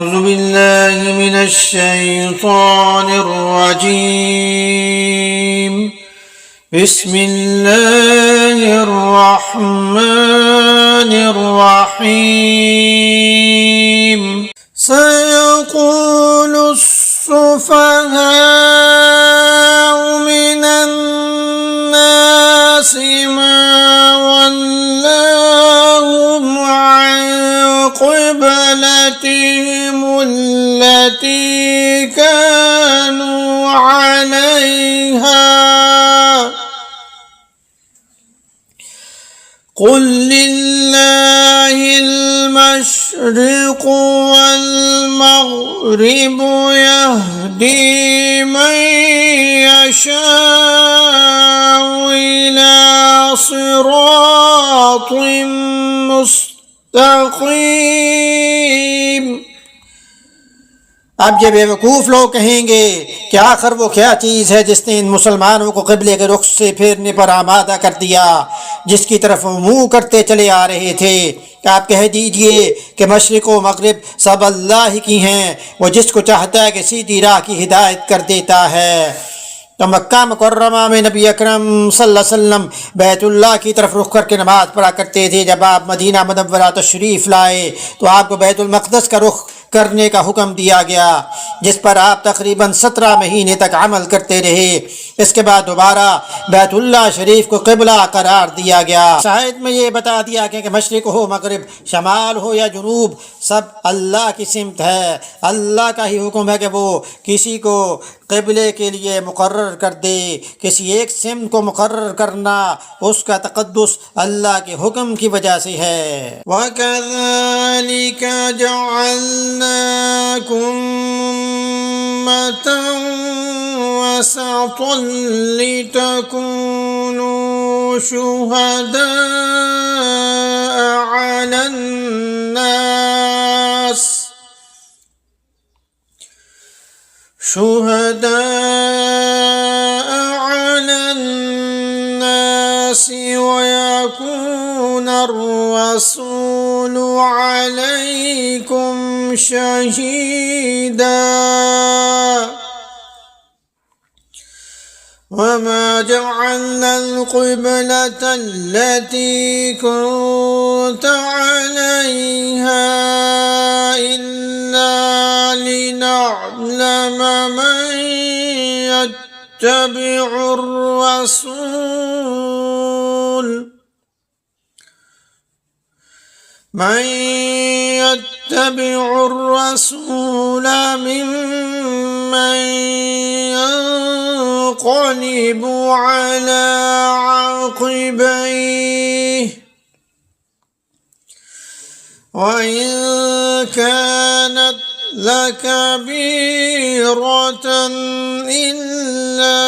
أعوذ بالله من الشيطان الرجيم. بسم الله الرحمن الرحيم. سيقول السفهاء من الناس ما ولاهم عن قبلتهم التي كانوا عليها قل لله المشرق والمغرب يهدي من يشاء إلى صراط مستقيم. اب یہ بیوقوف لوگ کہیں گے کہ آخر وہ کیا چیز ہے جس نے ان مسلمانوں کو قبلے کے رخ سے پھیرنے پر آمادہ کر دیا جس کی طرف وہ منہ کرتے چلے آ رہے تھے. کہ آپ کہہ دیجئے کہ مشرق و مغرب سب اللہ کی ہیں، وہ جس کو چاہتا ہے کہ سیدھی راہ کی ہدایت کر دیتا ہے. تو مکہ مکرمہ میں نبی اکرم صلی اللہ علیہ وسلم بیت اللہ کی طرف رخ کر کے نماز پڑھا کرتے تھے. جب آپ مدینہ منورہ تشریف لائے تو آپ کو بیت المقدس کا رخ کرنے کا حکم دیا گیا، جس پر آپ تقریباً 17 مہینے تک عمل کرتے رہے. اس کے بعد دوبارہ بیت اللہ شریف کو قبلہ قرار دیا گیا. شاید میں یہ بتا دیا کہ مشرق ہو مغرب، شمال ہو یا جنوب، سب اللہ کی سمت ہے. اللہ کا ہی حکم ہے کہ وہ کسی کو قبلے کے لیے مقرر کر دے. کسی ایک سمت کو مقرر کرنا اس کا تقدس اللہ کے حکم کی وجہ سے ہے. وَكَذَلِكَ جَعَلْنَاكُمْ أُمَّةً وَسَطًا لِتَكُونُوا شُهَدَاءَ عَلَى النَّاسِ وَيَكُونَ الرَّسُولُ عَلَيْكُمْ شَهِيدًا. وَمَا جَعَلْنَا الْقِبْلَةَ الَّتِي كُنتَ عَلَيْهَا إِلَّا لِنَعْلَمَ مَن يَتَّبِعُ الرَّسُولَ مِمَّن ينقلب على عقبيه وإن كانت لكبيرة إلا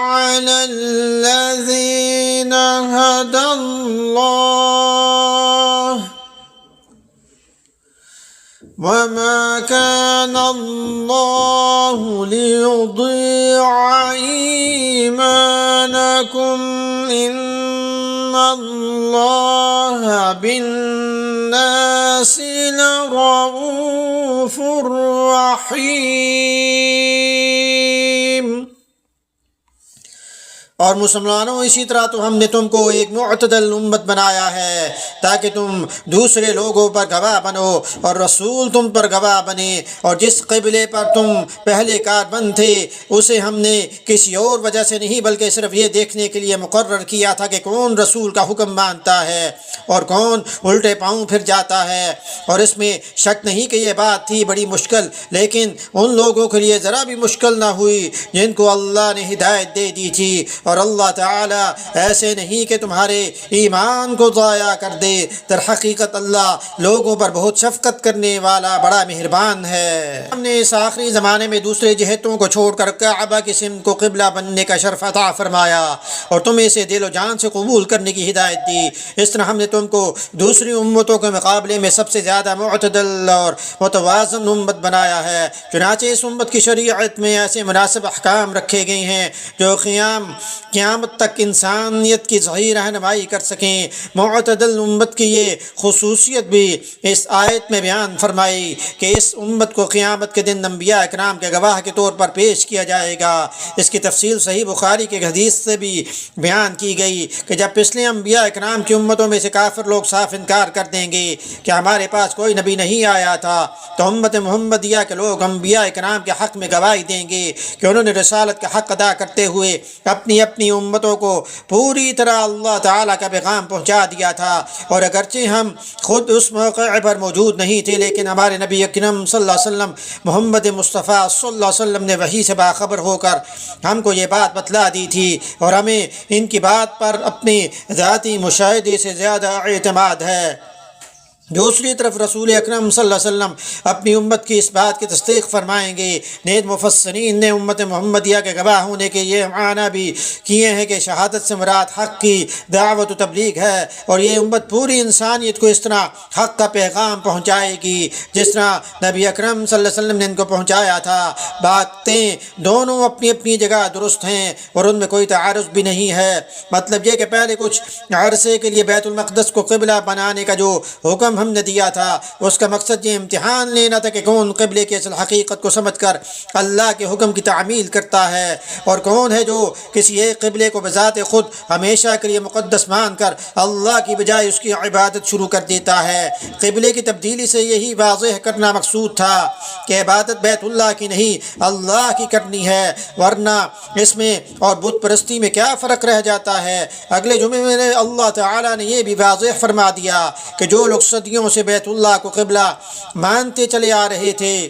على الذين هدى الله وما كان الله ليضيع إيمانكم إن الله بالناس لرؤوف رحيم. اور مسلمانوں اسی طرح تو ہم نے تم کو ایک معتدل امت بنایا ہے تاکہ تم دوسرے لوگوں پر گواہ بنو اور رسول تم پر گواہ بنے. اور جس قبلے پر تم پہلے کاربند تھے اسے ہم نے کسی اور وجہ سے نہیں بلکہ صرف یہ دیکھنے کے لیے مقرر کیا تھا کہ کون رسول کا حکم مانتا ہے اور کون الٹے پاؤں پھر جاتا ہے. اور اس میں شک نہیں کہ یہ بات تھی بڑی مشکل، لیکن ان لوگوں کے لیے ذرا بھی مشکل نہ ہوئی جن کو اللہ نے ہدایت دے دی تھی. اور اللہ تعالی ایسے نہیں کہ تمہارے ایمان کو ضائع کر دے. در حقیقت اللہ لوگوں پر بہت شفقت کرنے والا بڑا مہربان ہے. ہم نے اس آخری زمانے میں دوسرے جہتوں کو چھوڑ کر کعبہ کی سمت کو قبلہ بننے کا شرف عطا فرمایا اور تمہیں اسے دل و جان سے قبول کرنے کی ہدایت دی. اس طرح ہم نے تم کو دوسری امتوں کے مقابلے میں سب سے زیادہ معتدل اور متوازن امت بنایا ہے. چنانچہ اس امت کی شریعت میں ایسے مناسب احکام رکھے گئے ہیں جو قیام قیامت تک انسانیت کی صحیح رہنمائی کر سکیں۔ معتدل امت کی یہ خصوصیت بھی اس آیت میں بیان فرمائی کہ اس امت کو قیامت کے دن انبیاء اکرام کے گواہ کے طور پر پیش کیا جائے گا۔ اس کی تفصیل صحیح بخاری کے حدیث سے بھی بیان کی گئی کہ جب پچھلے انبیاء اکرام کی امتوں میں سے کافر لوگ صاف انکار کر دیں گے کہ ہمارے پاس کوئی نبی نہیں آیا تھا، تو امت محمدیہ کے لوگ انبیاء اکرام کے حق میں گواہی دیں گے کہ انہوں نے رسالت کا حق ادا کرتے ہوئے اپنی اپنی امتوں کو پوری طرح اللہ تعالیٰ کا پیغام پہنچا دیا تھا، اور اگرچہ ہم خود اس موقع پر موجود نہیں تھے، لیکن ہمارے نبی اکرم صلی اللہ علیہ وسلم محمد مصطفیٰ صلی اللہ علیہ وسلم نے وحی سے باخبر ہو کر ہم کو یہ بات بتلا دی تھی، اور ہمیں ان کی بات پر اپنے ذاتی مشاہدے سے زیادہ اعتماد ہے۔ دوسری طرف رسول اکرم صلی اللہ علیہ وسلم اپنی امت کی اس بات کی تصدیق فرمائیں گے۔ نیز مفسرین نے امت محمدیہ کے گواہ ہونے کے یہ معنی بھی کیے ہیں کہ شہادت سے مراد حق کی دعوت و تبلیغ ہے، اور یہ امت پوری انسانیت کو اس طرح حق کا پیغام پہنچائے گی جس طرح نبی اکرم صلی اللہ علیہ وسلم نے ان کو پہنچایا تھا۔ باتیں دونوں اپنی اپنی جگہ درست ہیں اور ان میں کوئی تعارض بھی نہیں ہے۔ مطلب یہ کہ پہلے کچھ عرصے کے لیے بیت المقدس کو قبلہ بنانے کا جو حکم ہم نے دیا تھا، اس کا مقصد یہ امتحان لینا تھا کہ کون قبلے کی اصل حقیقت کو سمجھ کر اللہ کے حکم کی تعمیل کرتا ہے، اور کون ہے جو کسی ایک قبلے کو بذات خود ہمیشہ کے لیے مقدس مان کر اللہ کی بجائے اس کی عبادت شروع کر دیتا ہے۔ قبلے کی تبدیلی سے یہی واضح کرنا مقصود تھا کہ عبادت بیت اللہ کی نہیں اللہ کی کرنی ہے، ورنہ اس میں اور بت پرستی میں کیا فرق رہ جاتا ہے۔ اگلے جمعے میں اللہ تعالیٰ نے یہ بھی واضح فرما دیا کہ جو لوگ صدیوں سے بیت اللہ کو قبلہ مانتے چلے آ رہے تھے،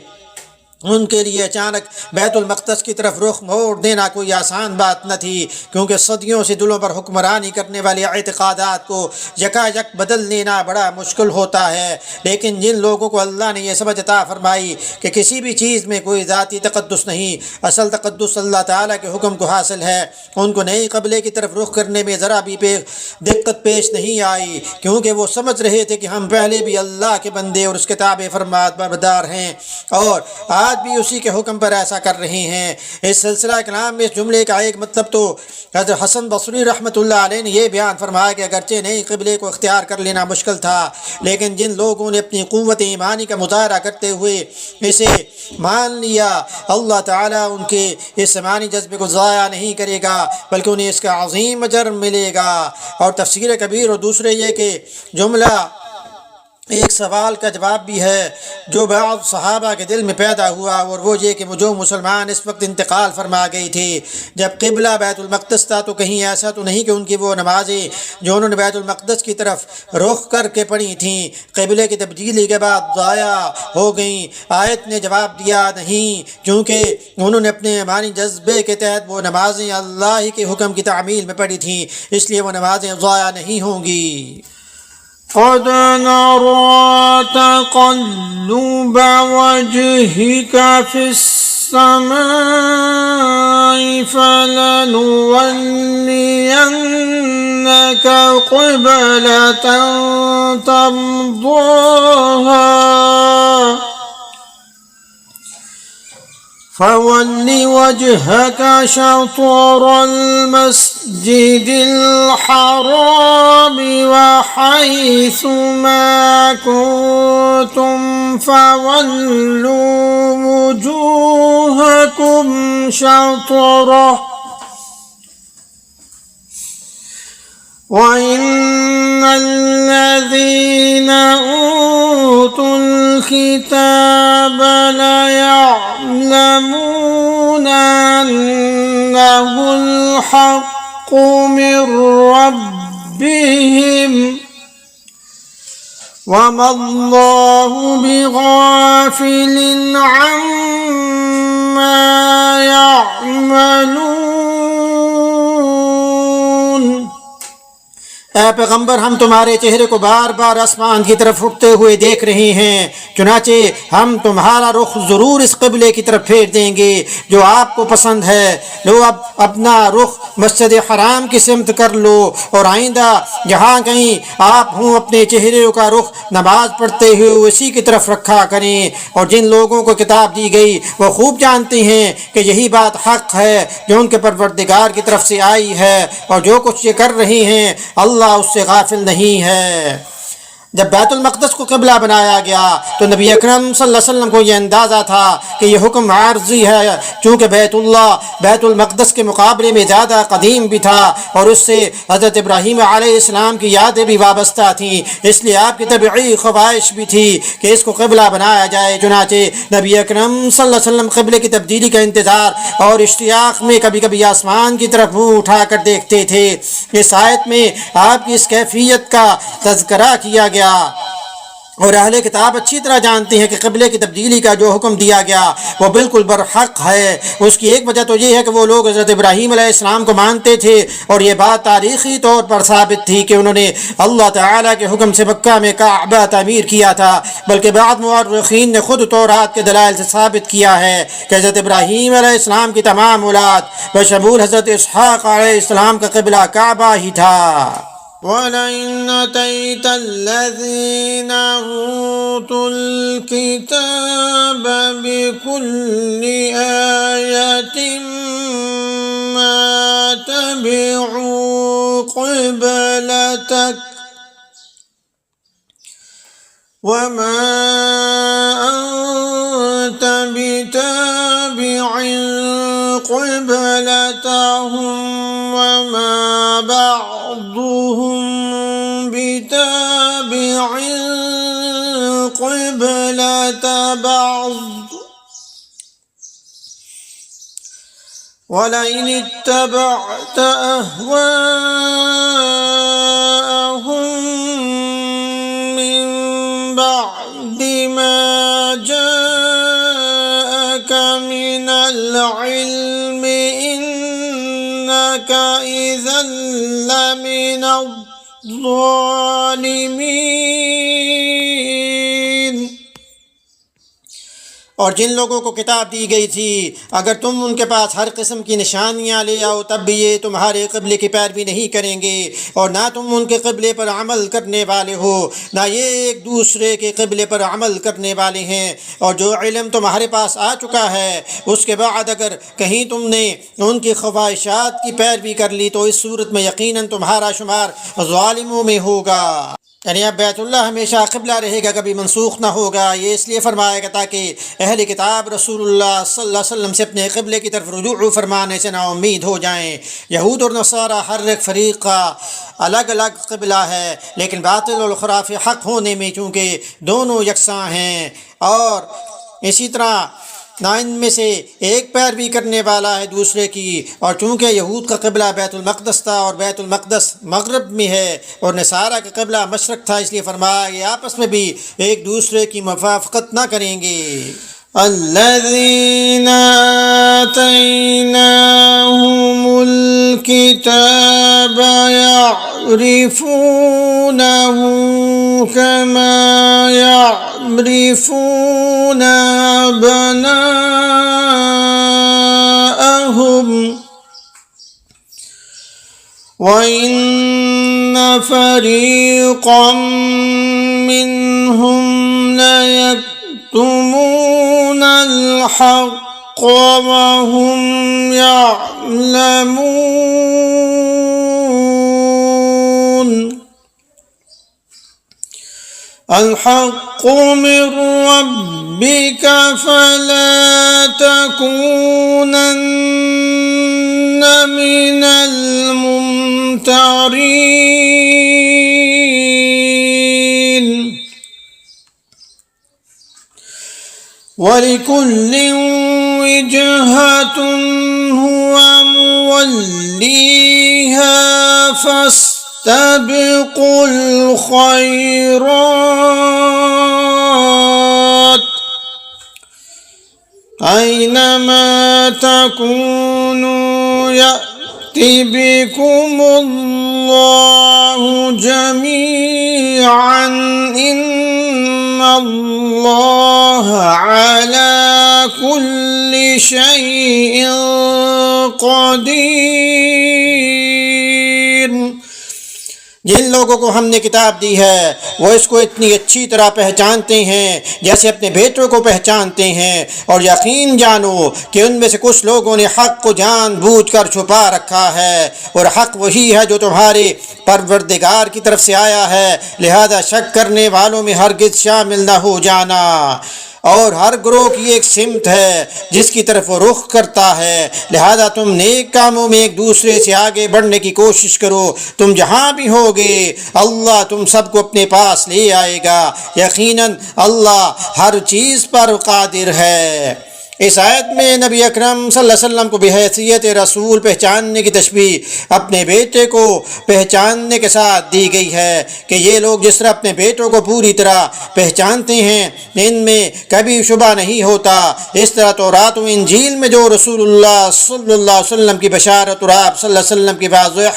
ان کے لیے اچانک بیت المقدس کی طرف رخ موڑ دینا کوئی آسان بات نہ تھی، کیونکہ صدیوں سے دلوں پر حکمرانی کرنے والے اعتقادات کو یکا یک بدل لینا بڑا مشکل ہوتا ہے۔ لیکن جن لوگوں کو اللہ نے یہ سمجھ عطا فرمائی کہ کسی بھی چیز میں کوئی ذاتی تقدس نہیں، اصل تقدس اللہ تعالیٰ کے حکم کو حاصل ہے، ان کو نئی قبلے کی طرف رخ کرنے میں ذرا بھی دقت پیش نہیں آئی، کیونکہ وہ سمجھ رہے تھے کہ ہم پہلے بھی اللہ کے بندے اور اس کتاب فرمات بردار ہیں، اور آج بھی اسی کے حکم پر ایسا کر رہے ہیں۔ اس سلسلہ کلام میں اس جملے کا ایک مطلب تو حضرت حسن بصری رحمۃ اللہ علیہ نے یہ بیان فرمایا کہ اگرچہ نئی قبلے کو اختیار کر لینا مشکل تھا، لیکن جن لوگوں نے اپنی قوت ایمانی کا مظاہرہ کرتے ہوئے اسے مان لیا، اللہ تعالیٰ ان کے اس ایمانی جذبے کو ضائع نہیں کرے گا، بلکہ انہیں اس کا عظیم اجر ملے گا۔ اور تفسیر کبیر اور دوسرے یہ کہ جملہ ایک سوال کا جواب بھی ہے جو بعض صحابہ کے دل میں پیدا ہوا، اور وہ یہ کہ جو مسلمان اس وقت انتقال فرما گئی تھی جب قبلہ بیت المقدس تھا، تو کہیں ایسا تو نہیں کہ ان کی وہ نمازیں جو انہوں نے بیت المقدس کی طرف رخ کر کے پڑھی تھیں قبلے کی تبدیلی کے بعد ضائع ہو گئیں؟ آیت نے جواب دیا نہیں، کیونکہ انہوں نے اپنے ایمانی جذبے کے تحت وہ نمازیں اللہ کے حکم کی تعمیل میں پڑھی تھیں، اس لیے وہ نمازیں ضائع نہیں ہوں گی۔ قد نرى تقلب وجهك في السماء فلنولينك قبلة ترضاها فول وجهك شطر المسجد الحرام وحيث ما كنتم فولوا وجوهكم شطره وإن الذين أوتوا الكتاب ليعلمون أنه الحق من ربهم وما الله بغافل عما يعملون۔ اے پیغمبر ہم تمہارے چہرے کو بار بار آسمان کی طرف اٹھتے ہوئے دیکھ رہے ہیں، چنانچہ ہم تمہارا رخ ضرور اس قبلے کی طرف پھیر دیں گے جو آپ کو پسند ہے۔ لو اب اپنا رخ مسجد حرام کی سمت کر لو، اور آئندہ جہاں کہیں آپ ہوں اپنے چہرے کا رخ نماز پڑھتے ہوئے اسی کی طرف رکھا کریں۔ اور جن لوگوں کو کتاب دی گئی وہ خوب جانتے ہیں کہ یہی بات حق ہے جو ان کے پروردگار کی طرف سے آئی ہے، اور جو کچھ یہ کر رہے ہیں اللہ اس سے غافل نہیں ہے۔ جب بیت المقدس کو قبلہ بنایا گیا تو نبی اکرم صلی اللہ علیہ وسلم کو یہ اندازہ تھا کہ یہ حکم عارضی ہے، چونکہ بیت المقدس کے مقابلے میں زیادہ قدیم بھی تھا اور اس سے حضرت ابراہیم علیہ السلام کی یادیں بھی وابستہ تھیں، اس لیے آپ کی طبعی خواہش بھی تھی کہ اس کو قبلہ بنایا جائے۔ چنانچہ نبی اکرم صلی اللہ علیہ وسلم قبلے کی تبدیلی کا انتظار اور اشتیاق میں کبھی کبھی آسمان کی طرف منہ اٹھا کر دیکھتے تھے۔ اس آیت میں آپ کی اس کیفیت کا تذکرہ کیا گیا، اور اہل کتاب اچھی طرح جانتے ہیں کہ قبلے کی تبدیلی کا جو حکم دیا گیا وہ بالکل برحق ہے۔ اس کی ایک وجہ تو یہ ہے کہ وہ لوگ حضرت ابراہیم علیہ السلام کو مانتے تھے، اور یہ بات تاریخی طور پر ثابت تھی کہ انہوں نے اللہ تعالیٰ کے حکم سے مکہ میں کعبہ تعمیر کیا تھا، بلکہ بعض مورخین نے خود تورات کے دلائل سے ثابت کیا ہے کہ حضرت ابراہیم علیہ السلام کی تمام اولاد بشمول حضرت اسحاق علیہ السلام کا قبلہ کعبہ ہی تھا۔ وَلَئِنْ أَتَيْتَ الَّذِينَ أُوتُوا الْكِتَابَ بِكُلِّ آيَةٍ مَا تَبِعُوا قِبْلَتَكَ وَمَا أَنْتَ بِتَابِعٍ قِبْلَتَهُمْ وَمَا بَعْضُهُمْ بِتَابِعٍ قِبْلَةَ بَعْضٍ وَلَئِنِ اتَّبَعْتَ أَهْوَاءَهُمْ مِنْ بَعْدِ مَا جَاءَكَ مِنَ الْعِلْمِ إِنَّكَ إِذًا لَّمِنَ الظَّالِمِينَ۔ اور جن لوگوں کو کتاب دی گئی تھی اگر تم ان کے پاس ہر قسم کی نشانیاں لے آؤ تب بھی یہ تمہارے قبلے کی پیروی نہیں کریں گے، اور نہ تم ان کے قبلے پر عمل کرنے والے ہو، نہ یہ ایک دوسرے کے قبلے پر عمل کرنے والے ہیں۔ اور جو علم تمہارے پاس آ چکا ہے اس کے بعد اگر کہیں تم نے ان کی خواہشات کی پیروی کر لی تو اس صورت میں یقیناً تمہارا شمار ظالموں میں ہوگا۔ یعنی اب بیت اللہ ہمیشہ قبلہ رہے گا، کبھی منسوخ نہ ہوگا۔ یہ اس لیے فرمایا گیا تاکہ اہل کتاب رسول اللہ صلی اللہ علیہ وسلم سے اپنے قبلے کی طرف رجوع فرمانے سے نا امید ہو جائیں۔ یہود اور نصارہ ہر ایک فریق کا الگ الگ قبلہ ہے، لیکن باطل اور خراف حق ہونے میں چونکہ دونوں یکساں ہیں، اور اسی طرح نہ ان میں سے ایک پیروی کرنے والا ہے دوسرے کی۔ اور چونکہ یہود کا قبلہ بیت المقدس تھا اور بیت المقدس مغرب میں ہے، اور نصارہ کا قبلہ مشرق تھا، اس لیے فرمایا یہ آپس میں بھی ایک دوسرے کی موافقت نہ کریں گے۔ الذين آتيناهم الكتاب يعرفونه كما يعرفون أبناءهم وإن فريقا منهم ليكتمون الحق وهم يعلمون۔ الحق من ربك فلا تكونن من الممترين۔ وَلِكُلٍّ وِجْهَةٌ هُوَ مُوَلِّيهَا فَاسْتَبِقُوا الْخَيْرَاتِ أَيْنَمَا تَكُونُوا يَأْتِ بكم الله جميعا إن الله على كل شيء قدير۔ جن لوگوں کو ہم نے کتاب دی ہے وہ اس کو اتنی اچھی طرح پہچانتے ہیں جیسے اپنے بیٹوں کو پہچانتے ہیں، اور یقین جانو کہ ان میں سے کچھ لوگوں نے حق کو جان بوجھ کر چھپا رکھا ہے، اور حق وہی ہے جو تمہارے پروردگار کی طرف سے آیا ہے، لہذا شک کرنے والوں میں ہرگز شامل نہ ہو جانا۔ اور ہر گروہ کی ایک سمت ہے جس کی طرف وہ رخ کرتا ہے، لہذا تم نیک کاموں میں ایک دوسرے سے آگے بڑھنے کی کوشش کرو، تم جہاں بھی ہوگے اللہ تم سب کو اپنے پاس لے آئے گا، یقیناً اللہ ہر چیز پر قادر ہے۔ اس آیت میں نبی اکرم صلی اللہ علیہ وسلم کو بحیثیت رسول پہچاننے کی تشبیہ اپنے بیٹے کو پہچاننے کے ساتھ دی گئی ہے کہ یہ لوگ جس طرح اپنے بیٹوں کو پوری طرح پہچانتے ہیں ان میں کبھی شبہ نہیں ہوتا، اس طرح تورات و انجیل میں جو رسول اللہ صلی اللہ علیہ وسلم کی بشارت اور آپ صلی اللہ علیہ وسلم کی واضح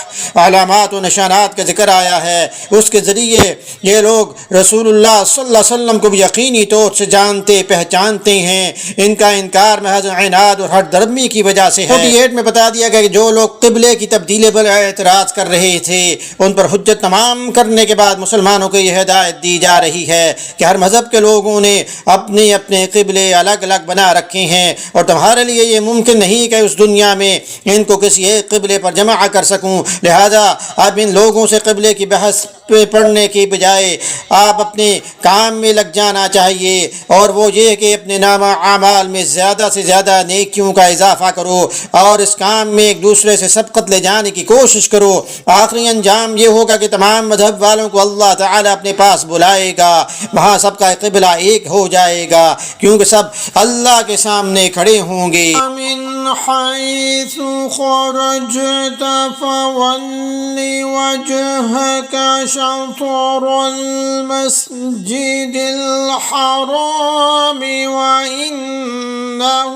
علامات و نشانات کا ذکر آیا ہے، اس کے ذریعے یہ لوگ رسول اللہ صلی اللہ علیہ وسلم کو بھی یقینی طور سے جانتے پہچانتے ہیں۔ ان کا انکار محض عناد اور ہٹ درمی کی وجہ سے ہے۔ 48 میں بتا دیا گیا کہ جو لوگ قبلے کی تبدیلی پر اعتراض کر رہے تھے ان پر حجت تمام کرنے کے بعد مسلمانوں کو یہ ہدایت دی جا رہی ہے کہ ہر مذہب کے لوگوں نے اپنے اپنے قبلے الگ الگ بنا رکھے ہیں، اور تمہارے لیے یہ ممکن نہیں کہ اس دنیا میں ان کو کسی ایک قبلے پر جمع کر سکوں، لہذا اب ان لوگوں سے قبلے کی بحث پڑھنے کی بجائے آپ اپنے کام میں لگ جانا چاہیے، اور وہ یہ کہ اپنے نامہ اعمال میں زیادہ سے زیادہ نیکیوں کا اضافہ کرو اور اس کام میں ایک دوسرے سے سبقت لے جانے کی کوشش کرو۔ آخری انجام یہ ہوگا کہ تمام مذہب والوں کو اللہ تعالیٰ اپنے پاس بلائے گا، وہاں سب کا قبلہ ایک ہو جائے گا کیونکہ سب اللہ کے سامنے کھڑے ہوں گے۔ من حيث خرجت فول وجهك شطر المسجد الحرام وإنه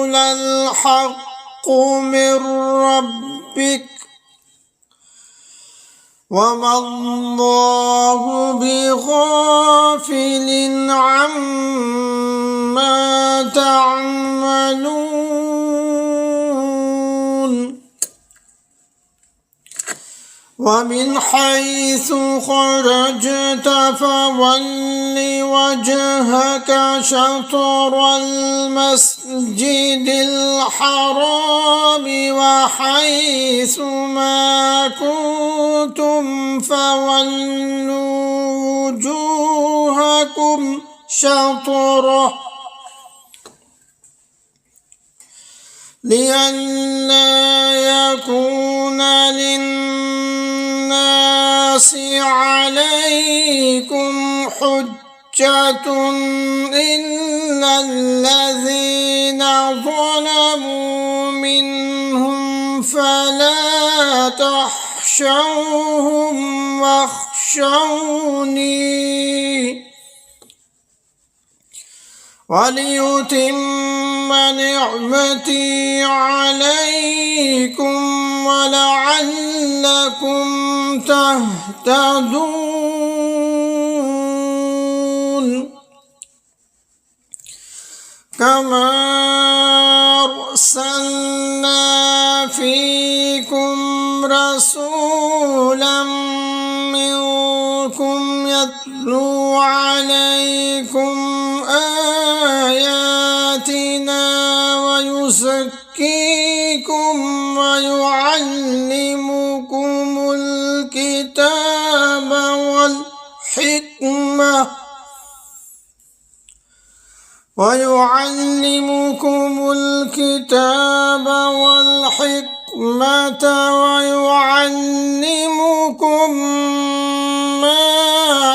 للحق من ربك وما الله بغافل عما تعملون۔ ومن حيث خرجت فول وجهك شطر المسجد الحرام وحيث ما كنتم فولوا وجوهكم شطره لئلا يكون للناس عليكم حجة إلا الذين ظلموا منهم فلا تخشوهم واخشوني وليتم نعمتي عليكم ولعلكم تهتدون۔ كما أرسلنا فيكم رسولا منكم يتلو عليكم آياتنا ويزكيكم ويعلمكم الكتاب والحكمة ويعلمكم ما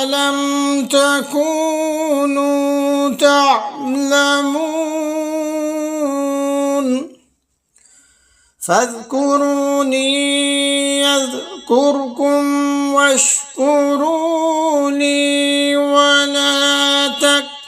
لم تكونوا تعلمون فاذكروني يذكركم واشكروا لي ولا تكفرون۔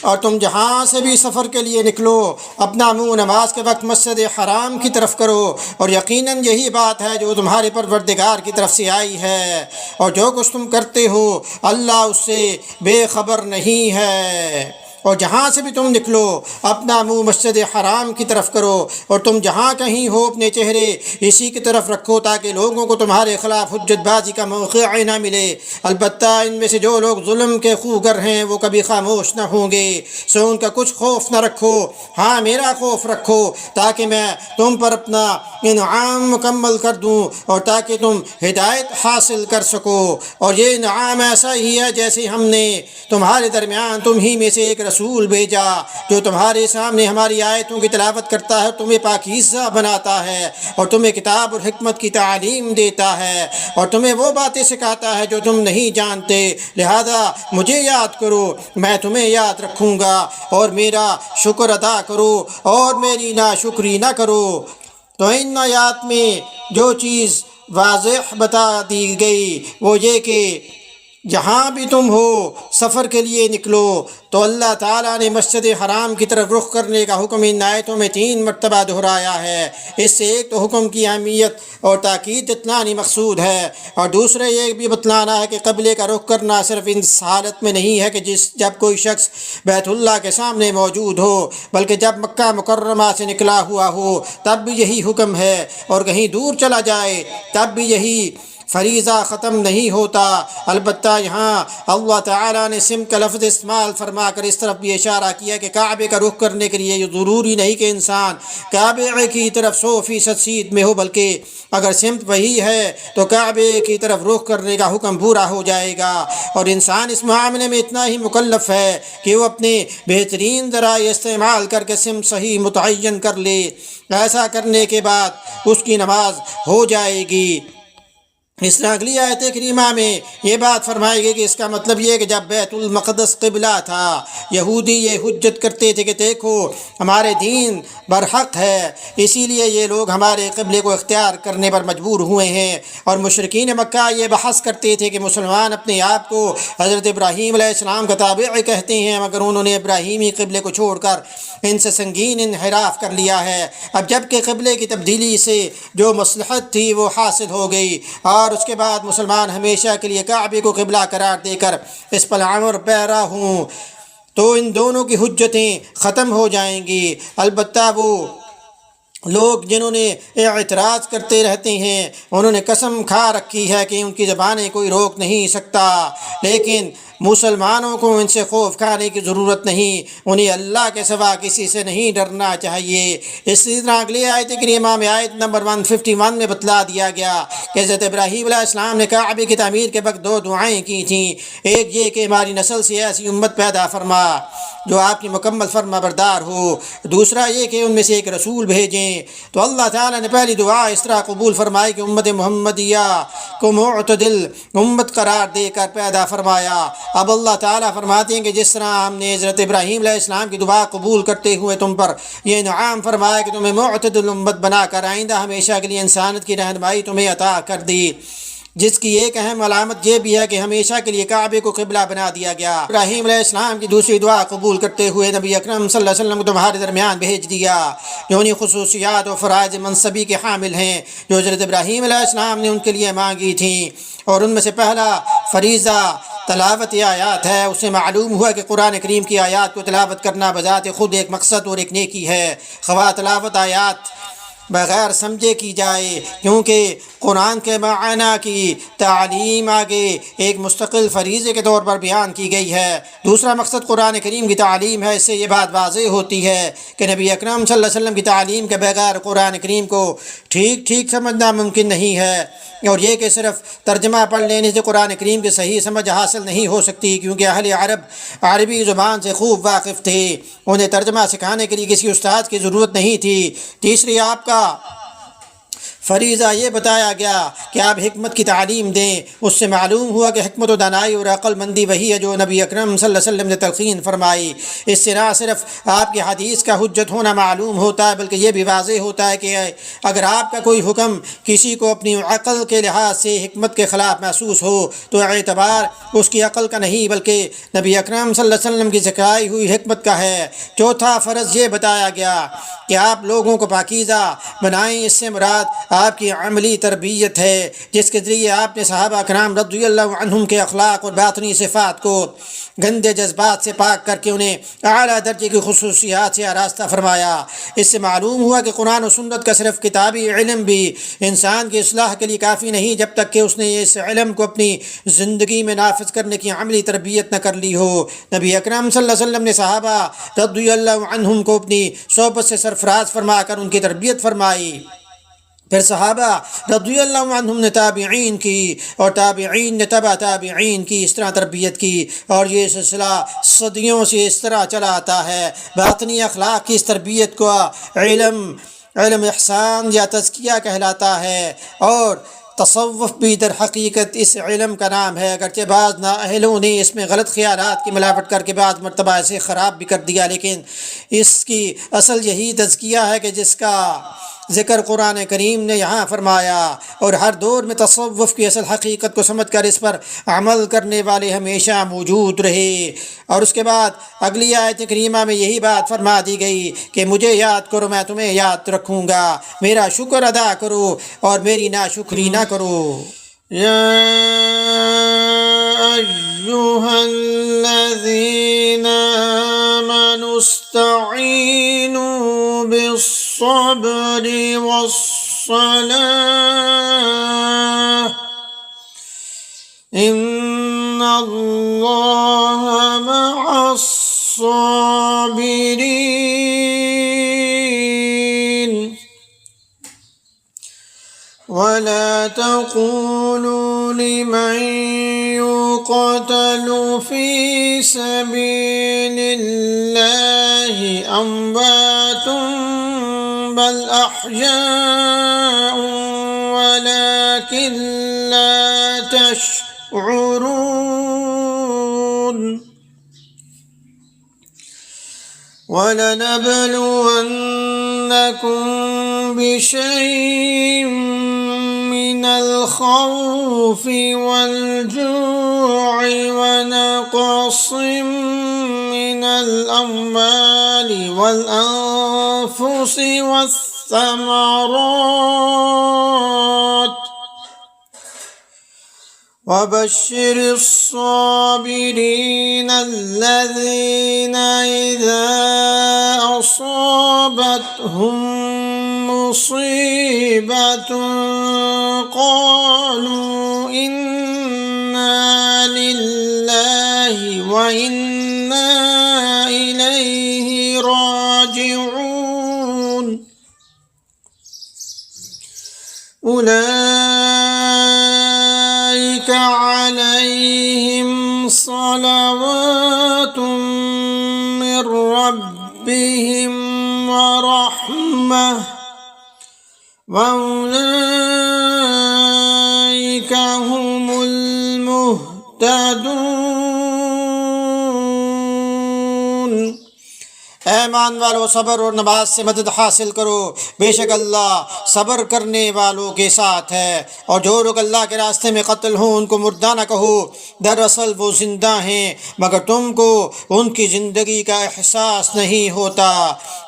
اور تم جہاں سے بھی سفر کے لیے نکلو اپنا منہ نماز کے وقت مسجد حرام کی طرف کرو، اور یقیناً یہی بات ہے جو تمہارے پروردگار کی طرف سے آئی ہے، اور جو کچھ تم کرتے ہو اللہ اس سے بے خبر نہیں ہے۔ اور جہاں سے بھی تم نکلو اپنا منہ مسجد حرام کی طرف کرو، اور تم جہاں کہیں ہو اپنے چہرے اسی کی طرف رکھو تاکہ لوگوں کو تمہارے خلاف حجت بازی کا موقع نہ ملے۔ البتہ ان میں سے جو لوگ ظلم کے خوگر ہیں وہ کبھی خاموش نہ ہوں گے، سو ان کا کچھ خوف نہ رکھو، ہاں میرا خوف رکھو تاکہ میں تم پر اپنا انعام مکمل کر دوں اور تاکہ تم ہدایت حاصل کر سکو۔ اور یہ انعام ایسا ہی ہے جیسے ہم نے تمہارے درمیان تم ہی میں سے ایک رسول بھیجا جو تمہارے سامنے ہماری آیتوں کی تلاوت کرتا ہے، تمہیں پاکیزہ بناتا ہے اور تمہیں کتاب اور حکمت کی تعلیم دیتا ہے اور تمہیں وہ باتیں سکھاتا ہے جو تم نہیں جانتے، لہذا مجھے یاد کرو، میں تمہیں یاد رکھوں گا، اور میرا شکر ادا کرو اور میری ناشکری نہ کرو۔ تو ان آیات میں جو چیز واضح بتا دی گئی وہ یہ کہ جہاں بھی تم ہو سفر کے لیے نکلو تو اللہ تعالیٰ نے مسجد حرام کی طرف رخ کرنے کا حکم ان آیتوں میں 3 مرتبہ دہرایا ہے۔ اس سے ایک تو حکم کی اہمیت اور تاکید اتنانی مقصود ہے، اور دوسرے یہ بھی بتلانا ہے کہ قبلے کا رخ کرنا صرف اس حالت میں نہیں ہے کہ جب کوئی شخص بیت اللہ کے سامنے موجود ہو، بلکہ جب مکہ مکرمہ سے نکلا ہوا ہو تب بھی یہی حکم ہے، اور کہیں دور چلا جائے تب بھی یہی فریضہ ختم نہیں ہوتا۔ البتہ یہاں اللہ تعالیٰ نے سمت کا لفظ استعمال فرما کر اس طرف بھی اشارہ کیا کہ کعبے کا رخ کرنے کے لیے یہ ضروری نہیں کہ انسان کعبے کی طرف 100% سیدھ میں ہو، بلکہ اگر سمت وہی ہے تو کعبے کی طرف رخ کرنے کا حکم پورا ہو جائے گا، اور انسان اس معاملے میں اتنا ہی مکلف ہے کہ وہ اپنے بہترین ذرائع استعمال کر کے سمت صحیح متعین کر لے۔ ایسا کرنے کے بعد اس کی نماز ہو جائے گی۔ اس طرح اگلی آیت کریمہ میں یہ بات فرمائی گئی کہ اس کا مطلب یہ ہے کہ جب بیت المقدس قبلہ تھا، یہودی یہ حجت کرتے تھے کہ دیکھو ہمارے دین برحق ہے، اسی لیے یہ لوگ ہمارے قبلے کو اختیار کرنے پر مجبور ہوئے ہیں، اور مشرکین مکہ یہ بحث کرتے تھے کہ مسلمان اپنے آپ کو حضرت ابراہیم علیہ السلام کا تابع کہتے ہیں، مگر انہوں نے ابراہیمی قبلے کو چھوڑ کر ان سے سنگین انحراف کر لیا ہے۔ اب جب کہ قبلے کی تبدیلی سے جو مصلحت تھی وہ حاصل ہو گئی، اور اس کے بعد مسلمان ہمیشہ کے لیے کعبے کو قبلہ قرار دے کر اس پر عمل پیرا ہوں تو ان دونوں کی حجتیں ختم ہو جائیں گی۔ البتہ وہ لوگ جنہوں نے اعتراض کرتے رہتے ہیں انہوں نے قسم کھا رکھی ہے کہ ان کی زبانیں کوئی روک نہیں سکتا، لیکن مسلمانوں کو ان سے خوف کھانے کی ضرورت نہیں، انہیں اللہ کے سوا کسی سے نہیں ڈرنا چاہیے۔ اسی طرح اگلی آیت کریمہ میں آیت نمبر 151 میں بتلا دیا گیا کہ حضرت ابراہیم علیہ السلام نے کعبے کی تعمیر کے وقت 2 دعائیں کی تھیں، ایک یہ کہ ہماری نسل سے ایسی امت پیدا فرما جو آپ کی مکمل فرما بردار ہو، دوسرا یہ کہ ان میں سے ایک رسول بھیجیں۔ تو اللہ تعالیٰ نے پہلی دعا اس طرح قبول فرمائی کہ امت محمدیہ کو معتدل امت قرار دے کر پیدا فرمایا۔ اب اللہ تعالیٰ فرماتے ہیں کہ جس طرح ہم نے حضرت ابراہیم علیہ السلام کی دعا قبول کرتے ہوئے تم پر یہ انعام فرمایا کہ تمہیں معتدل امت بنا کر آئندہ ہمیشہ کے لیے انسانیت کی رہنمائی تمہیں عطا کر دی، جس کی ایک اہم علامت یہ بھی ہے کہ ہمیشہ کے لیے کعبے کو قبلہ بنا دیا گیا۔ ابراہیم علیہ السلام کی دوسری دعا قبول کرتے ہوئے نبی اکرم صلی اللہ علیہ وسلم کو تمہارے درمیان بھیج دیا، جو انہی خصوصیات و فرائض منصبی کے حامل ہیں جو حضرت ابراہیم علیہ السلام نے ان کے لیے مانگی تھیں، اور ان میں سے پہلا فریضہ تلاوت آیات ہے۔ اس سے معلوم ہوا کہ قرآن کریم کی آیات کو تلاوت کرنا بذات خود ایک مقصد اور ایک نیکی ہے، خواہ تلاوت آیات بغیر سمجھے کی جائے، کیونکہ قرآن کے معنی کی تعلیم آگے ایک مستقل فریضے کے طور پر بیان کی گئی ہے۔ دوسرا مقصد قرآن کریم کی تعلیم ہے۔ اس سے یہ بات واضح ہوتی ہے کہ نبی اکرم صلی اللہ علیہ وسلم کی تعلیم کے بغیر قرآن کریم کو ٹھیک سمجھنا ممکن نہیں ہے، اور یہ کہ صرف ترجمہ پڑھ لینے سے قرآن کریم کی صحیح سمجھ حاصل نہیں ہو سکتی، کیونکہ اہل عرب عربی زبان سے خوب واقف تھے، انہیں ترجمہ سکھانے کے لیے کسی استاد کی ضرورت نہیں تھی۔ تیسری آپ کا فریضہ یہ بتایا گیا کہ آپ حکمت کی تعلیم دیں۔ اس سے معلوم ہوا کہ حکمت و دانائی اور عقل مندی وہی ہے جو نبی اکرم صلی اللہ علیہ وسلم نے تلقین فرمائی۔ اس سے نہ صرف آپ کی حدیث کا حجت ہونا معلوم ہوتا ہے بلکہ یہ بھی واضح ہوتا ہے کہ اگر آپ کا کوئی حکم کسی کو اپنی عقل کے لحاظ سے حکمت کے خلاف محسوس ہو تو اعتبار اس کی عقل کا نہیں بلکہ نبی اکرم صلی اللہ علیہ وسلم کی سکھائی ہوئی حکمت کا ہے۔ چوتھا فرض یہ بتایا گیا کہ آپ لوگوں کو پاکیزہ بنائیں۔ اس سے مراد آپ کی عملی تربیت ہے جس کے ذریعے آپ نے صحابہ کرام رضی اللہ عنہم کے اخلاق اور باطنی صفات کو گندے جذبات سے پاک کر کے انہیں اعلیٰ درجے کی خصوصیات سے آراستہ فرمایا۔ اس سے معلوم ہوا کہ قرآن و سنت کا صرف کتابی علم بھی انسان کی اصلاح کے لیے کافی نہیں جب تک کہ اس نے اس علم کو اپنی زندگی میں نافذ کرنے کی عملی تربیت نہ کر لی ہو۔ نبی اکرم صلی اللہ علیہ وسلم نے صحابہ رضی اللہ عنہم کو اپنی صحبت سے سرفراز فرما کر ان کی تربیت فرمائی۔ پھر صحابہ رضی اللہ عنہم نے تابعین کی اور تابعین نے تبع تابعین کی اس طرح تربیت کی اور یہ سلسلہ صدیوں سے اس طرح چلا آتا ہے۔ باطنی اخلاق کی اس تربیت کو علم احسان یا تزکیہ کہلاتا ہے اور تصوف بھی در حقیقت اس علم کا نام ہے، اگرچہ بعض نااہلوں نے اس میں غلط خیالات کی ملاوٹ کر کے بعض مرتبہ اسے خراب بھی کر دیا، لیکن اس کی اصل یہی تزکیہ ہے کہ جس کا ذکر قرآن کریم نے یہاں فرمایا، اور ہر دور میں تصوف کی اصل حقیقت کو سمجھ کر اس پر عمل کرنے والے ہمیشہ موجود رہے۔ اور اس کے بعد اگلی آیت کریمہ میں یہی بات فرما دی گئی کہ مجھے یاد کرو میں تمہیں یاد رکھوں گا، میرا شکر ادا کرو اور میری ناشکری نہ کرو۔ یا ایہا الذین آمنوا استعینوا بالصبر والصلاة ان اللہ مع الصابرین ولا تقولوا لمن يقتل في سبيل الله أموات بل أحياء ولكن لا تشعرون ولنبلونكم بشيء من الخوف والجوع ونقص من الأموال والأنفس والثمرات وبشر الصابرين الذين إذا أصابتهم مصيبة قالوا إنا لله وإنا إليه راجعون أولئك عليهم صلوات من ربهم ورحمة وأولئك هم المهتدون۔ اے ایمان والو صبر اور نماز سے مدد حاصل کرو، بے شک اللہ صبر کرنے والوں کے ساتھ ہے، اور جو لوگ اللہ کے راستے میں قتل ہوں ان کو مردہ نہ کہو، دراصل وہ زندہ ہیں مگر تم کو ان کی زندگی کا احساس نہیں ہوتا۔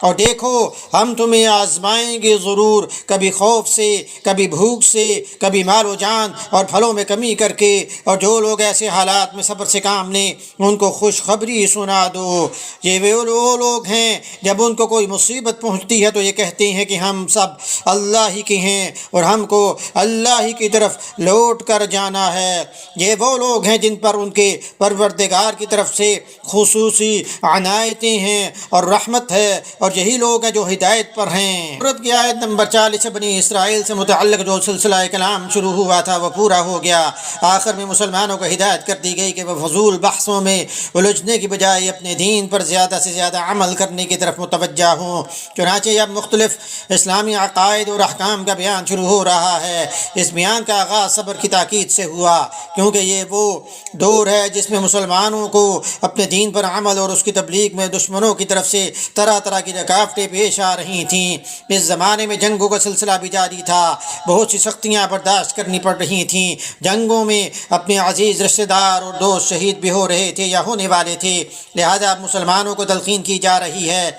اور دیکھو ہم تمہیں آزمائیں گے ضرور، کبھی خوف سے، کبھی بھوک سے، کبھی مال و جان اور پھلوں میں کمی کر کے، اور جو لوگ ایسے حالات میں صبر سے کام لیں ان کو خوشخبری سنا دو۔ یہ وہ لوگ ہیں جب ان کو کوئی مصیبت پہنچتی ہے تو یہ کہتے ہیں کہ ہم سب اللہ ہی کے ہیں اور ہم کو اللہ ہی کی طرف لوٹ کر جانا ہے۔ یہ وہ لوگ ہیں جن پر ان کے پروردگار کی طرف سے خصوصی عنایتیں ہیں اور رحمت ہے، اور یہی لوگ ہیں جو ہدایت پر ہیں۔ سورت کی آیت نمبر 40 سے بنی اسرائیل سے متعلق جو سلسلہ کلام شروع ہوا تھا وہ پورا ہو گیا۔ آخر میں مسلمانوں کو ہدایت کر دی گئی کہ وہ فضول بحثوں میں الجھنے کی بجائے اپنے دین پر زیادہ سے زیادہ عمل کرنے کی طرف متوجہ ہوں۔ چنانچہ اب مختلف اسلامی عقائد اور احکام کا بیان شروع ہو رہا ہے۔ اس بیان کا آغاز صبر کی تاکید سے ہوا، کیونکہ یہ وہ دور ہے جس میں مسلمانوں کو اپنے دین پر عمل اور اس کی تبلیغ میں دشمنوں کی طرف سے طرح طرح کی رکاوٹیں پیش آ رہی تھیں۔ اس زمانے میں جنگوں کا سلسلہ بھی جاری تھا، بہت سی سختیاں برداشت کرنی پڑ رہی تھیں۔ جنگوں میں اپنے عزیز رشتہ دار اور دوست شہید بھی ہو رہے تھے یا ہونے والے تھے، لہذا مسلمانوں کو تلقین کی جا رہی ہے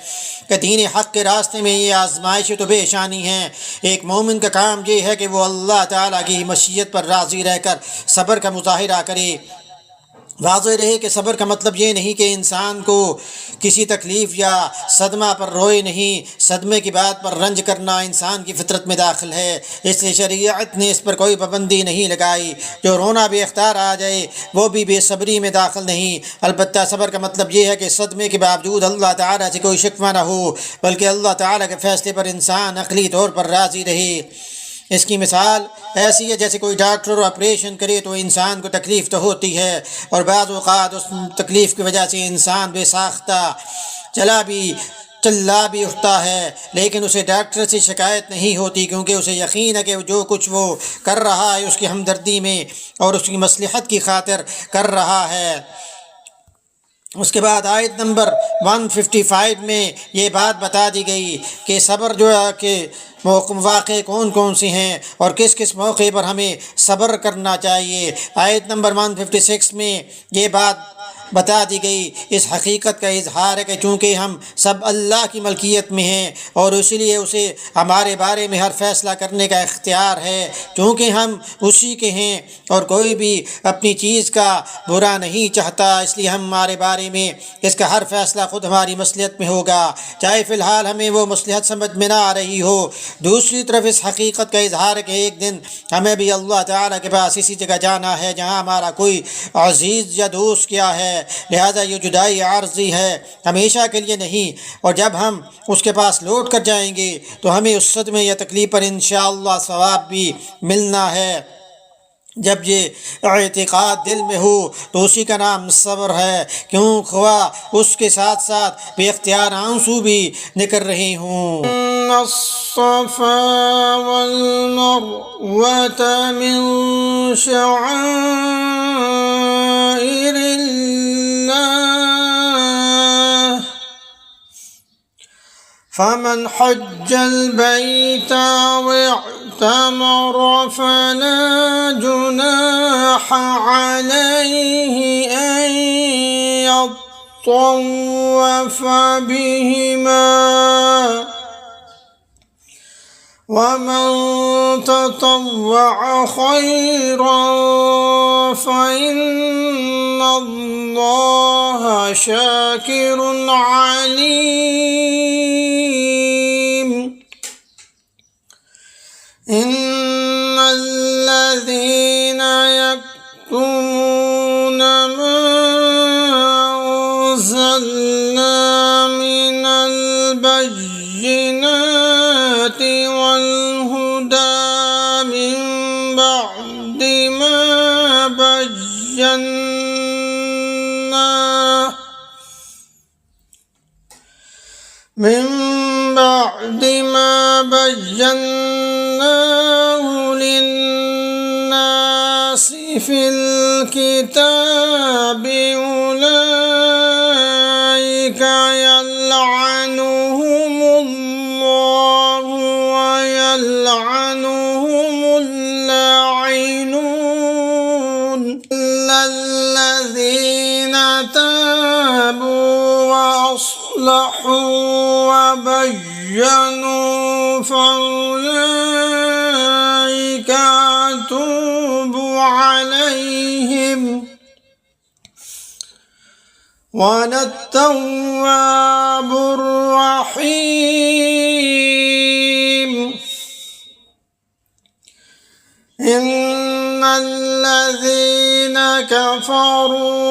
کہ دین حق کے راستے میں یہ آزمائش تو بے شانی ہیں۔ ایک مومن کا کام یہ ہے کہ وہ اللہ تعالیٰ کی مشیت پر راضی رہ کر صبر کا مظاہرہ کرے۔ واضح رہے کہ صبر کا مطلب یہ نہیں کہ انسان کو کسی تکلیف یا صدمہ پر روئے نہیں۔ صدمے کی بات پر رنج کرنا انسان کی فطرت میں داخل ہے، اس لیے شریعت نے اس پر کوئی پابندی نہیں لگائی۔ جو رونا بے اختیار آ جائے وہ بھی بے صبری میں داخل نہیں۔ البتہ صبر کا مطلب یہ ہے کہ صدمے کے باوجود اللہ تعالیٰ سے کوئی شکوہ نہ ہو، بلکہ اللہ تعالیٰ کے فیصلے پر انسان عقلی طور پر راضی رہے۔ اس کی مثال ایسی ہے جیسے کوئی ڈاکٹر آپریشن کرے تو انسان کو تکلیف تو ہوتی ہے، اور بعض اوقات اس تکلیف کی وجہ سے انسان بے ساختہ چلا بھی اٹھتا ہے، لیکن اسے ڈاکٹر سے شکایت نہیں ہوتی، کیونکہ اسے یقین ہے کہ جو کچھ وہ کر رہا ہے اس کی ہمدردی میں اور اس کی مصلحت کی خاطر کر رہا ہے۔ اس کے بعد آیت نمبر 155 میں یہ بات بتا دی گئی کہ صبر جو ہے کہ مواقع کون کون سے ہیں اور کس کس موقع پر ہمیں صبر کرنا چاہیے۔ آیت نمبر 156 میں یہ بات بتا دی گئی۔ اس حقیقت کا اظہار ہے کہ چونکہ ہم سب اللہ کی ملکیت میں ہیں اور اسی لیے اسے ہمارے بارے میں ہر فیصلہ کرنے کا اختیار ہے، چونکہ ہم اسی کے ہیں اور کوئی بھی اپنی چیز کا برا نہیں چاہتا، اس لیے ہمارے بارے میں اس کا ہر فیصلہ خود ہماری مصلحت میں ہوگا، چاہے فی الحال ہمیں وہ مصلحت سمجھ میں نہ آ رہی ہو۔ دوسری طرف اس حقیقت کا اظہار ہے کہ ایک دن ہمیں بھی اللہ تعالیٰ کے پاس اسی جگہ جانا ہے جہاں ہمارا کوئی عزیز یا دوست کیا ہے، لہذا یہ جدائی عارضی ہے، ہمیشہ کے لیے نہیں، اور جب ہم اس کے پاس لوٹ کر جائیں گے تو ہمیں اس صدمے یا تکلیف پر انشاءاللہ ثواب بھی ملنا ہے۔ جب یہ اعتقاد دل میں ہو تو اسی کا نام صبر ہے، کیوں خواہ اس کے ساتھ ساتھ بے اختیار آنسو بھی نکل رہے ہوں۔ إن الصفا والمروة من شعائر الله فمن حج البيت أو اعتمر فلا جناح عليه أن يطوف بهما، ومن تطوع خيرا فإن الله شاكر عليم۔ إن الذين يكتمون ما أنزلنا من البينات والهدى من بعد ما بيناه للناس في الكتاب أولئك يلعنهم الله ويلعنهم اللاعنون، إلا الذين تابوا وأصلحوا وبينوا فأولئك أتوب عليهم وأنا التواب الرحيم۔ إن الذين كفروا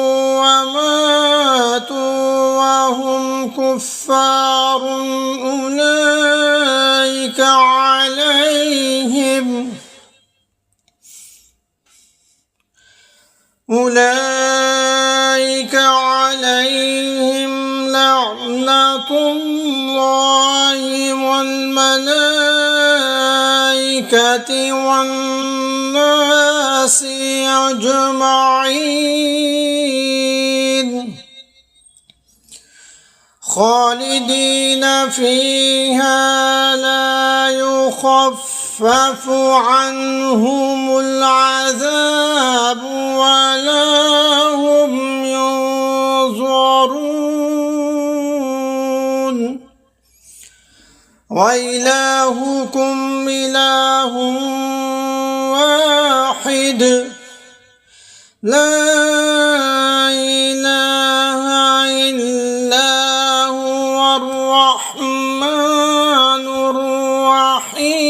وماتوا وهم كفار أولئك عليهم لعنة الله والملائكة والناس أجمعين خالدين فيها لا يخفف عنهم العذاب ولا هم ينظرون وإلهكم إله واحد لا إله إلا هو الرحمن الرحيم۔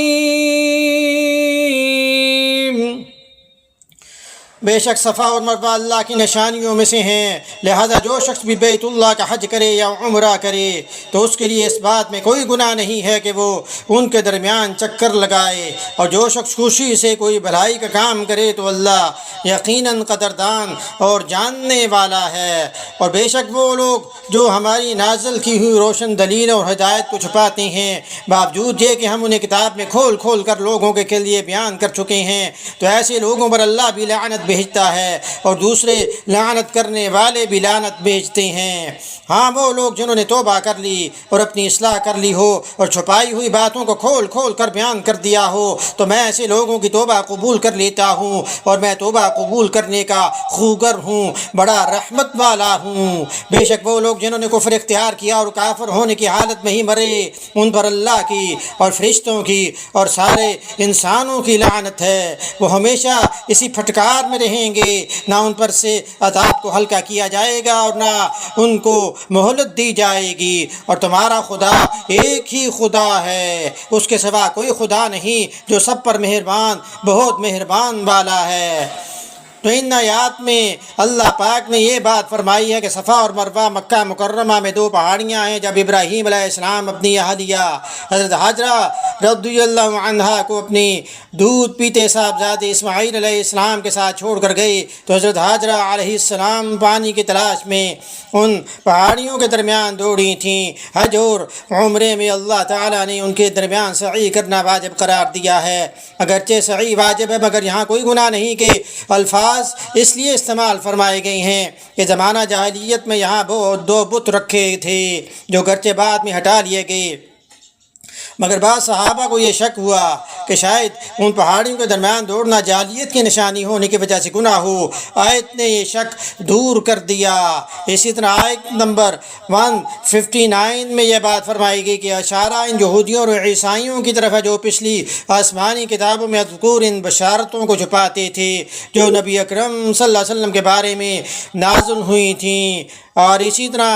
بے شک صفا اور مروہ اللہ کی نشانیوں میں سے ہیں، لہذا جو شخص بھی بیت اللہ کا حج کرے یا عمرہ کرے تو اس کے لیے اس بات میں کوئی گناہ نہیں ہے کہ وہ ان کے درمیان چکر لگائے، اور جو شخص خوشی سے کوئی بھلائی کا کام کرے تو اللہ یقیناً قدردان اور جاننے والا ہے۔ اور بے شک وہ لوگ جو ہماری نازل کی ہوئی روشن دلیل اور ہدایت کو چھپاتے ہیں، باوجود یہ کہ ہم انہیں کتاب میں کھول کھول کر لوگوں کے لیے بیان کر چکے ہیں، تو ایسے لوگوں پر اللہ بھی لعنت بھیجتا ہے اور دوسرے لعنت کرنے والے بھی لعنت بھیجتے ہیں۔ ہاں وہ لوگ جنہوں نے توبہ کر لی اور اپنی اصلاح کر لی ہو اور چھپائی ہوئی باتوں کو کھول کھول کر بیان کر دیا ہو تو میں ایسے لوگوں کی توبہ قبول کر لیتا ہوں، اور میں توبہ قبول کرنے کا خوگر ہوں، بڑا رحمت والا ہوں۔ بے شک وہ لوگ جنہوں نے کفر اختیار کیا اور کافر ہونے کی حالت میں ہی مرے، ان پر اللہ کی اور فرشتوں کی اور سارے انسانوں کی لعنت ہے، وہ ہمیشہ اسی پھٹکار میں رہیں گے، نہ ان پر سے عذاب کو ہلکا کیا جائے گا اور نہ ان کو مہلت دی جائے گی، اور تمہارا خدا ایک ہی خدا ہے، اس کے سوا کوئی خدا نہیں جو سب پر مہربان، بہت مہربان والا ہے۔ تو ان آیات میں اللہ پاک نے یہ بات فرمائی ہے کہ صفا اور مروہ مکہ مکرمہ میں دو پہاڑیاں ہیں۔ جب ابراہیم علیہ السلام اپنی اہلیہ حضرت حاجرہ رضی اللہ عنہا کو اپنی دودھ پیتے صاحبزادے اسماعیل علیہ السلام کے ساتھ چھوڑ کر گئے تو حضرت حاجرہ علیہ السلام پانی کی تلاش میں ان پہاڑیوں کے درمیان دوڑی تھیں۔ حج اور عمرے میں اللہ تعالیٰ نے ان کے درمیان سعی کرنا واجب قرار دیا ہے، اگرچہ سعی واجب ہے مگر یہاں کوئی گناہ نہیں کہ الفاظ اس لیے استعمال فرمائے گئے ہیں کہ زمانہ جاہلیت میں یہاں دو بت رکھے تھے جو گرچہ بعد میں ہٹا لیے گئے، مگر بعض صحابہ کو یہ شک ہوا کہ شاید ان پہاڑیوں کے درمیان دوڑنا جاہلیت کی نشانی ہونے کی وجہ سے گناہ ہو۔ آیت نے یہ شک دور کر دیا۔ اسی طرح آیت نمبر 159 میں یہ بات فرمائی گئی کہ اشارہ ان یہودیوں اور عیسائیوں کی طرف ہے جو پچھلی آسمانی کتابوں میں مذکور ان بشارتوں کو چھپاتے تھے جو نبی اکرم صلی اللہ علیہ وسلم کے بارے میں نازل ہوئی تھیں۔ اور اسی طرح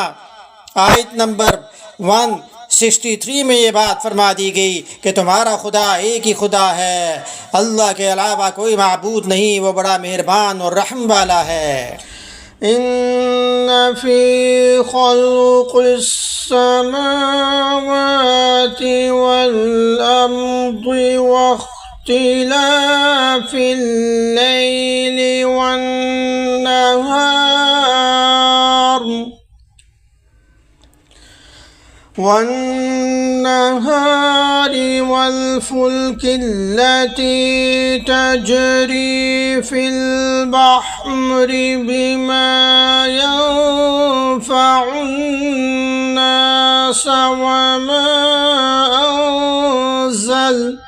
آیت نمبر 163 میں یہ بات فرما دی گئی کہ تمہارا خدا ایک ہی خدا ہے، اللہ کے علاوہ کوئی معبود نہیں، وہ بڑا مہربان اور رحم والا ہے۔ إن في خلق السماوات والأرض واختلاف الليل والنهار والفلك التي تجري في البحر بما ينفع الناس وما أنزل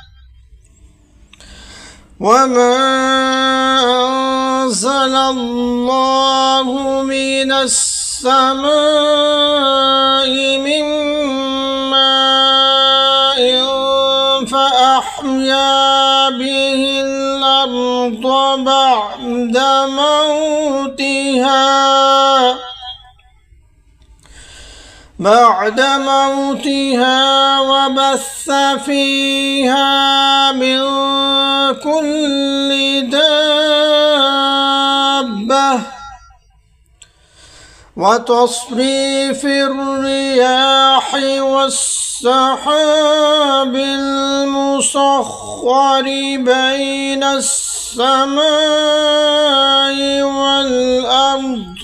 الله من السماء من ماء فأحيا به الأرض بعد موتها وبث فيها من كل دابة وتصريف الرياح والسحاب المسخر بين السماء والأرض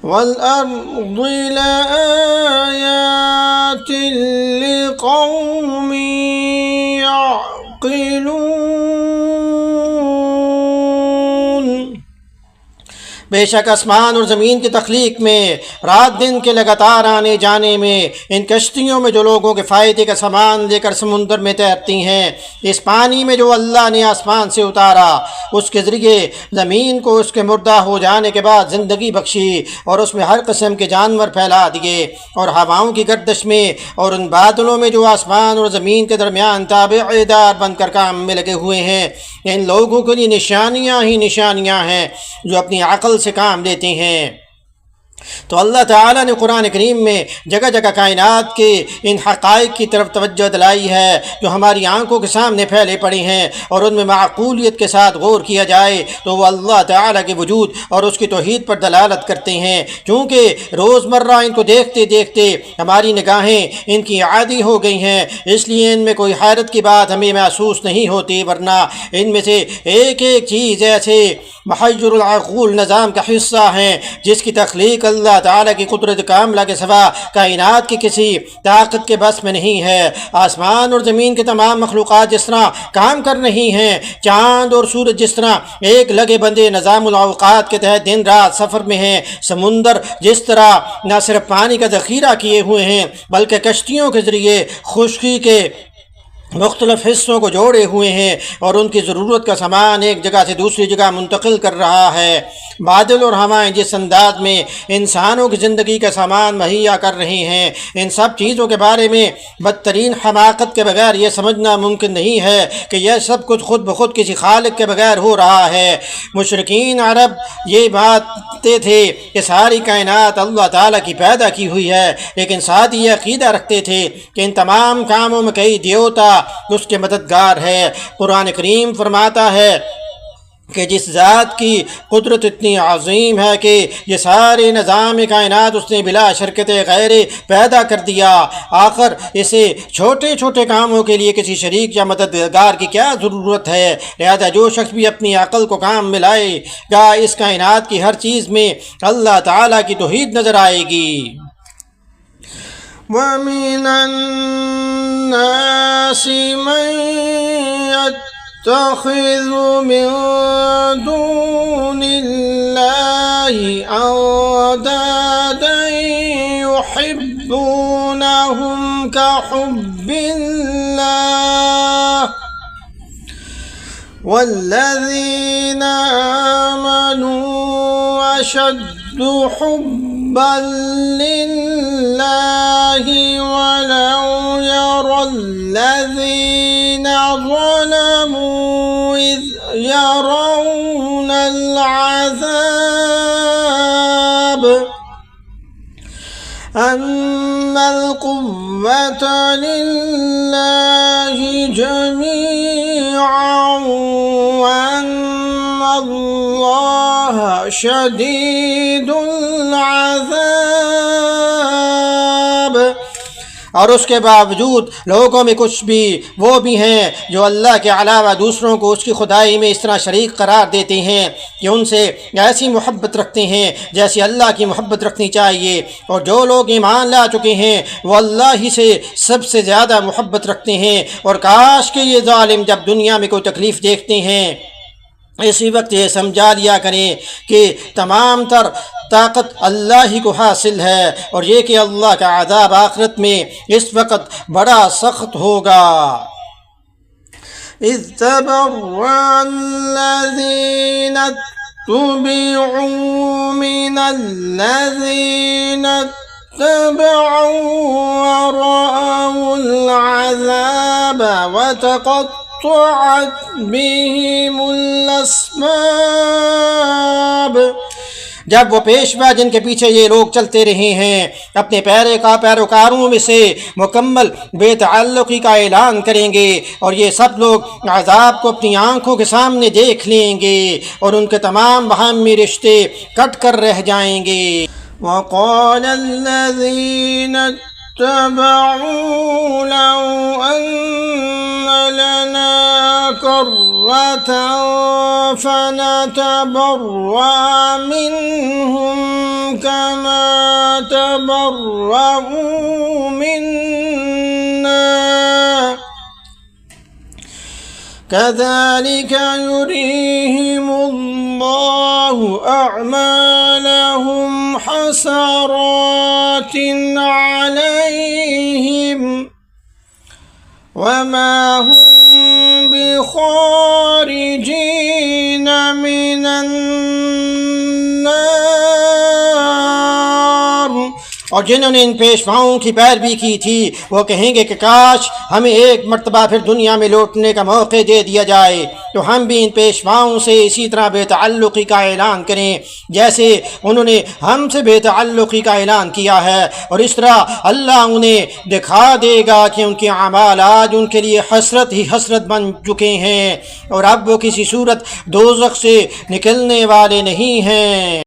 والأرض لآيات لقوم يعقلون۔ بے شک آسمان اور زمین کی تخلیق میں، رات دن کے لگاتار آنے جانے میں، ان کشتیوں میں جو لوگوں کے فائدے کا سامان لے کر سمندر میں تیرتی ہیں، اس پانی میں جو اللہ نے آسمان سے اتارا، اس کے ذریعے زمین کو اس کے مردہ ہو جانے کے بعد زندگی بخشی، اور اس میں ہر قسم کے جانور پھیلا دیے، اور ہواؤں کی گردش میں اور ان بادلوں میں جو آسمان اور زمین کے درمیان تابع دار بن کر کام میں لگے ہوئے ہیں، ان لوگوں کے لیے نشانیاں ہی نشانیاں ہیں جو اپنی عقل سے کام لیتے ہیں۔ تو اللہ تعالیٰ نے قرآن کریم میں جگہ جگہ کائنات کے ان حقائق کی طرف توجہ دلائی ہے جو ہماری آنکھوں کے سامنے پھیلے پڑے ہیں، اور ان میں معقولیت کے ساتھ غور کیا جائے تو وہ اللہ تعالیٰ کے وجود اور اس کی توحید پر دلالت کرتے ہیں، کیونکہ روزمرہ ان کو دیکھتے دیکھتے ہماری نگاہیں ان کی عادی ہو گئی ہیں، اس لیے ان میں کوئی حیرت کی بات ہمیں محسوس نہیں ہوتی، ورنہ ان میں سے ایک ایک چیز ایسے محیر العقول نظام کا حصہ ہیں جس کی تخلیق اللہ تعالیٰ کی قدرت کاملہ کے سوا کائنات کی کسی طاقت کے بس میں نہیں ہے۔ آسمان اور زمین کے تمام مخلوقات جس طرح کام کر رہی ہیں، چاند اور سورج جس طرح ایک لگے بندے نظام الاوقات کے تحت دن رات سفر میں ہیں، سمندر جس طرح نہ صرف پانی کا ذخیرہ کیے ہوئے ہیں بلکہ کشتیوں کے ذریعے خشکی کے مختلف حصوں کو جوڑے ہوئے ہیں اور ان کی ضرورت کا سامان ایک جگہ سے دوسری جگہ منتقل کر رہا ہے، بادل اور ہوائیں جس انداز میں انسانوں کی زندگی کا سامان مہیا کر رہی ہیں، ان سب چیزوں کے بارے میں بدترین حماقت کے بغیر یہ سمجھنا ممکن نہیں ہے کہ یہ سب کچھ خود بخود کسی خالق کے بغیر ہو رہا ہے۔ مشرکین عرب یہ باتیں تھے کہ ساری کائنات اللہ تعالیٰ کی پیدا کی ہوئی ہے، لیکن ساتھ یہ عقیدہ رکھتے تھے کہ ان تمام کاموں میں کئی دیوتا اس کے مددگار ہے۔ قرآن کریم فرماتا ہے کہ جس ذات کی قدرت اتنی عظیم ہے کہ یہ سارے نظام کائنات اس نے بلا شرکت غیر پیدا کر دیا، آخر اسے چھوٹے چھوٹے کاموں کے لیے کسی شریک یا مددگار کی کیا ضرورت ہے؟ لہذا جو شخص بھی اپنی عقل کو کام میں لائے گا اس کائنات کی ہر چیز میں اللہ تعالیٰ کی توحید نظر آئے گی۔ وَمِنَ النَّاسِ مَن يَتَّخِذُ مِن دُونِ اللَّهِ أَندَادًا يُحِبُّونَهُمْ كَحُبِّ اللَّهِ وَالَّذِينَ آمَنُوا أَشَدُّ حُبًّا لِلَّهِ وَلَوْ يَرَى الَّذِينَ ظَلَمُوا إِذْ يَرَوْنَ الْعَذَابَ أَنَّ الْقُوَّةَ لِلَّهِ جَمِيعًا وَأَنَّ اللَّهَ شَدِيدُ الْعَذَابِ۔ اور اس کے باوجود لوگوں میں کچھ بھی وہ بھی ہیں جو اللہ کے علاوہ دوسروں کو اس کی خدائی میں اس طرح شریک قرار دیتے ہیں کہ ان سے ایسی محبت رکھتے ہیں جیسی اللہ کی محبت رکھنی چاہیے، اور جو لوگ ایمان لا چکے ہیں وہ اللہ ہی سے سب سے زیادہ محبت رکھتے ہیں، اور کاش کہ یہ ظالم جب دنیا میں کوئی تکلیف دیکھتے ہیں اسی وقت یہ سمجھا لیا کریں کہ تمام تر طاقت اللہ ہی کو حاصل ہے، اور یہ کہ اللہ کا عذاب آخرت میں اس وقت بڑا سخت ہوگا۔ إِذْ تَبَرَّأَ الَّذِينَ اتُّبِعُوا مِنَ الَّذِينَ اتَّبَعُوا وَرَأَوُا الْعَذَابَ وَتَقَطَّعَتْ بِهِمُ الْأَسْبَابُ۔ جب وہ پیشوا جن کے پیچھے یہ لوگ چلتے رہے ہیں اپنے پیروکاروں میں سے مکمل بے تعلقی کا اعلان کریں گے، اور یہ سب لوگ عذاب کو اپنی آنکھوں کے سامنے دیکھ لیں گے اور ان کے تمام باہمی رشتے کٹ کر رہ جائیں گے۔ وَقَالَ الَّذِينَ اتَّبَعُوا لَوْ أَنَّ لَنَا كَرَّةً فَنَتَبَرَّأَ مِنْهُمْ كَمَا تبرؤوا منا كذلك يريهم الله أعمالهم حسرات عليهم وما هم بخارجين من النار۔ اور جنہوں نے ان پیشواؤں کی پیروی کی تھی وہ کہیں گے کہ کاش ہمیں ایک مرتبہ پھر دنیا میں لوٹنے کا موقع دے دیا جائے تو ہم بھی ان پیشواؤں سے اسی طرح بے تعلقی کا اعلان کریں جیسے انہوں نے ہم سے بے تعلقی کا اعلان کیا ہے، اور اس طرح اللہ انہیں دکھا دے گا کہ ان کے اعمال آج ان کے لیے حسرت ہی حسرت بن چکے ہیں، اور اب وہ کسی صورت دوزخ سے نکلنے والے نہیں ہیں۔